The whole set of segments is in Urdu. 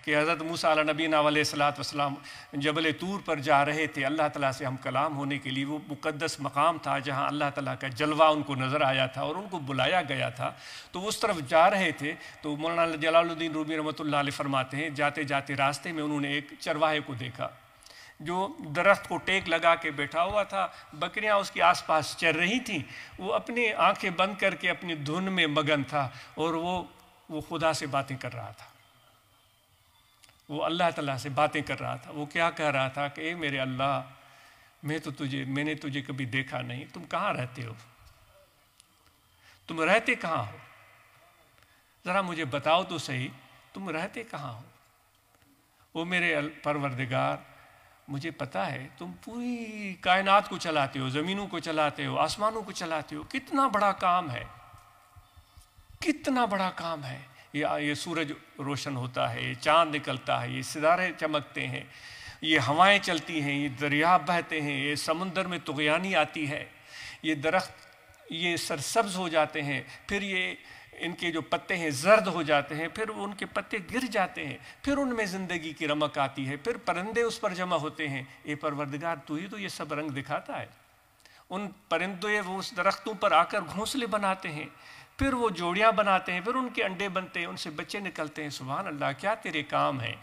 کہ حضرت موسیٰ علیہ نبینا علیہ الصلوۃ والسلام جبل طور پر جا رہے تھے اللہ تعالیٰ سے ہم کلام ہونے کے لیے. وہ مقدس مقام تھا جہاں اللہ تعالیٰ کا جلوہ ان کو نظر آیا تھا اور ان کو بلایا گیا تھا. تو اس طرف جا رہے تھے تو مولانا جلال الدین رومی رحمۃ اللہ علیہ فرماتے ہیں جاتے جاتے راستے میں انہوں نے ایک چرواہے کو دیکھا جو درخت کو ٹیک لگا کے بیٹھا ہوا تھا. بکریاں اس کے آس پاس چر رہی تھیں. وہ اپنی آنکھیں بند کر کے اپنی دھن میں مگن تھا اور وہ خدا سے باتیں کر رہا تھا. وہ اللہ تعالیٰ سے باتیں کر رہا تھا. وہ کیا کہہ رہا تھا کہ اے میرے اللہ میں نے تجھے کبھی دیکھا نہیں. تم کہاں رہتے ہو؟ تم رہتے کہاں ہو؟ ذرا مجھے بتاؤ تو صحیح تم رہتے کہاں ہو؟ وہ میرے پروردگار مجھے پتا ہے تم پوری کائنات کو چلاتے ہو, زمینوں کو چلاتے ہو, آسمانوں کو چلاتے ہو. کتنا بڑا کام ہے, کتنا بڑا کام ہے. یہ سورج روشن ہوتا ہے, یہ چاند نکلتا ہے, یہ ستارے چمکتے ہیں, یہ ہوائیں چلتی ہیں, یہ دریا بہتے ہیں, یہ سمندر میں طغیانی آتی ہے, یہ درخت یہ سرسبز ہو جاتے ہیں, پھر یہ ان کے جو پتے ہیں زرد ہو جاتے ہیں, پھر ان کے پتے گر جاتے ہیں, پھر ان میں زندگی کی رمق آتی ہے, پھر پرندے اس پر جمع ہوتے ہیں. اے پروردگار تو ہی تو یہ سب رنگ دکھاتا ہے. ان پرندے وہ اس درختوں پر آ کر گھونسلے بناتے ہیں, پھر وہ جوڑیاں بناتے ہیں, پھر ان کے انڈے بنتے ہیں, ان سے بچے نکلتے ہیں. سبحان اللہ, کیا تیرے کام ہیں.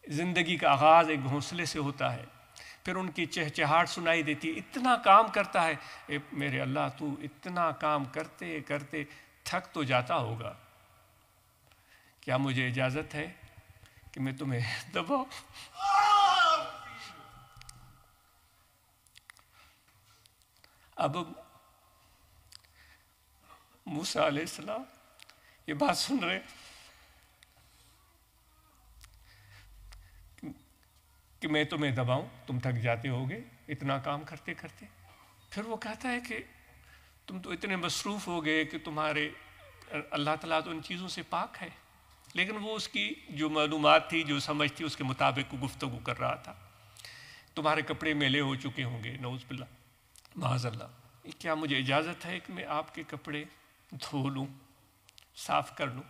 زندگی کا آغاز ایک گھونسلے سے ہوتا ہے, پھر ان کی چہچہاہٹ سنائی دیتی ہے. اتنا کام کرتا ہے. اے میرے اللہ تو اتنا کام کرتے کرتے تھک تو جاتا ہوگا. کیا مجھے اجازت ہے کہ میں تمہیں دباؤں؟ اب موسیٰ علیہ السلام یہ بات سن رہے کہ میں تمہیں دباؤں, تم تھک جاتے ہوگے اتنا کام کرتے کرتے. پھر وہ کہتا ہے کہ تم تو اتنے مصروف ہو گئے کہ تمہارے اللہ تعالیٰ تو ان چیزوں سے پاک ہے. لیکن وہ اس کی جو معلومات تھی, جو سمجھ تھی, اس کے مطابق گفتگو کر رہا تھا. تمہارے کپڑے میلے ہو چکے ہوں گے, نعوذ باللہ, معاذ اللہ. کیا مجھے اجازت ہے کہ میں آپ کے کپڑے دھو لوں, صاف کر لوں؟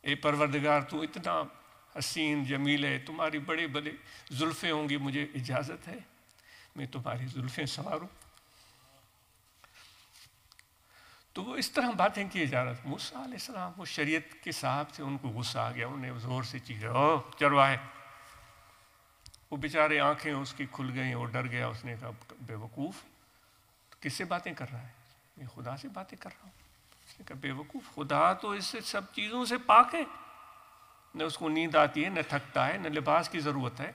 اے پروردگار تو اتنا حسین جمیل ہے, تمہاری بڑے بڑے زلفیں ہوں گی, مجھے اجازت ہے میں تمہاری زلفیں سنواروں؟ تو وہ اس طرح باتیں کیے جا رہا تھا. موسیٰ علیہ السلام وہ شریعت کے صاحب سے ان کو غصہ آ گیا, انہیں زور سے چیخا, او چرواہے. وہ بیچارے آنکھیں اس کی کھل گئیں اور ڈر گیا. اس نے کہا بے وقوف, تو کس سے باتیں کر رہا ہے؟ میں خدا سے باتیں کر رہا ہوں. اس نے کہا بے وقوف, خدا تو اس سے سب چیزوں سے پاک ہے, نہ اس کو نیند آتی ہے, نہ تھکتا ہے, نہ لباس کی ضرورت ہے.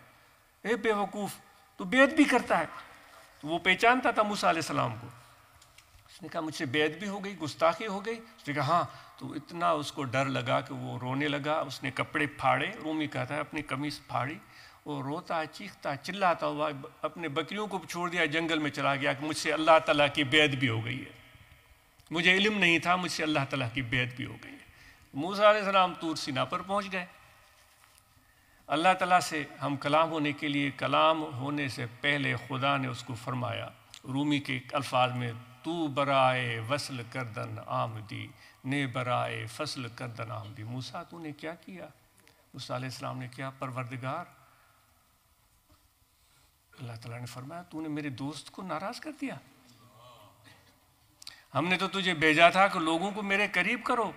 اے بے وقوف, تو بیعت بھی کرتا ہے. تو وہ پہچانتا تھا موسیٰ علیہ السلام کو. اس نے کہا مجھ سے بیعت بھی ہو گئی, گستاخی ہو گئی. اس نے کہا ہاں. تو اتنا اس کو ڈر لگا کہ وہ رونے لگا. اس نے کپڑے پھاڑے, رومی کہتا ہے اپنی قمیص پھاڑی. وہ روتا چیختا چلاتا ہوا اپنے بکریوں کو چھوڑ دیا, جنگل میں چلا گیا کہ مجھ سے اللہ تعالیٰ کی بیعت بھی ہو گئی ہے. مجھے علم نہیں تھا, مجھ سے اللہ تعالیٰ کی بیعت بھی ہو گئی ہے. موسیٰ علیہ السلام طور سینا پر پہنچ گئے. اللہ تعالیٰ سے ہم کلام ہونے کے لیے, کلام ہونے سے پہلے خدا نے اس کو فرمایا رومی کے الفاظ میں, تو برائے وصل کردن آمدی نے برائے فصل کردن آمدی. موسیٰ تو نے کیا کیا؟ موسیٰ علیہ السلام نے کیا, پروردگار اللہ تعالیٰ نے فرمایا تو نے میرے دوست کو ناراض کر دیا. ہم نے تو تجھے بھیجا تھا کہ لوگوں کو میرے قریب کرو.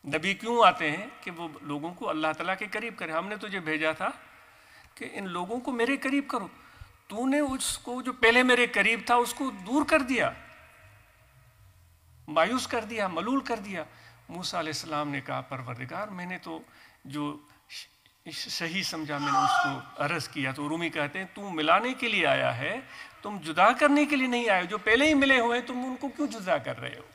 نبی کیوں آتے ہیں؟ کہ وہ لوگوں کو اللہ تعالیٰ کے قریب کریں. ہم نے تجھے بھیجا تھا کہ ان لوگوں کو میرے قریب کرو. تو نے اس کو جو پہلے میرے قریب تھا اس کو دور کر دیا, مایوس کر دیا, ملول کر دیا. موسیٰ علیہ السلام نے کہا پروردگار میں نے تو جو صحیح سمجھا میں نے اس کو عرض کیا. تو رومی کہتے ہیں تم ملانے کے لیے آیا ہے, تم جدا کرنے کے لیے نہیں آئے. جو پہلے ہی ملے ہوئے تم ان کو کیوں جدا کر رہے ہو؟